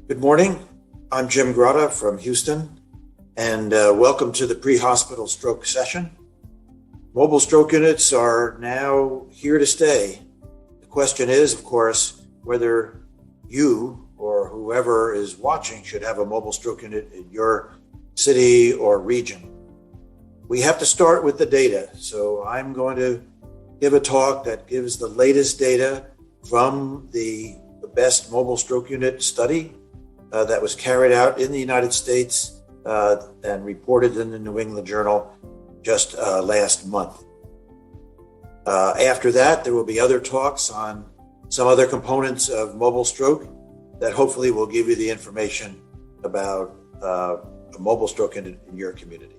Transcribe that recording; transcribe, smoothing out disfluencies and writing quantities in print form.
Good morning. I'm Jim Grotta from Houston, and welcome to the Prehospital Stroke session. Mobile stroke units are now here to stay. The question is, of course, whether you or whoever is watching should have a mobile stroke unit in your city or region. We have to start with the data, so I'm going to give a talk that gives the latest data from the BEST mobile stroke unit study that was carried out in the United States and reported in the New England Journal just last month. After that, there will be other talks on some other components of mobile stroke that hopefully will give you the information about a mobile stroke unit in your community.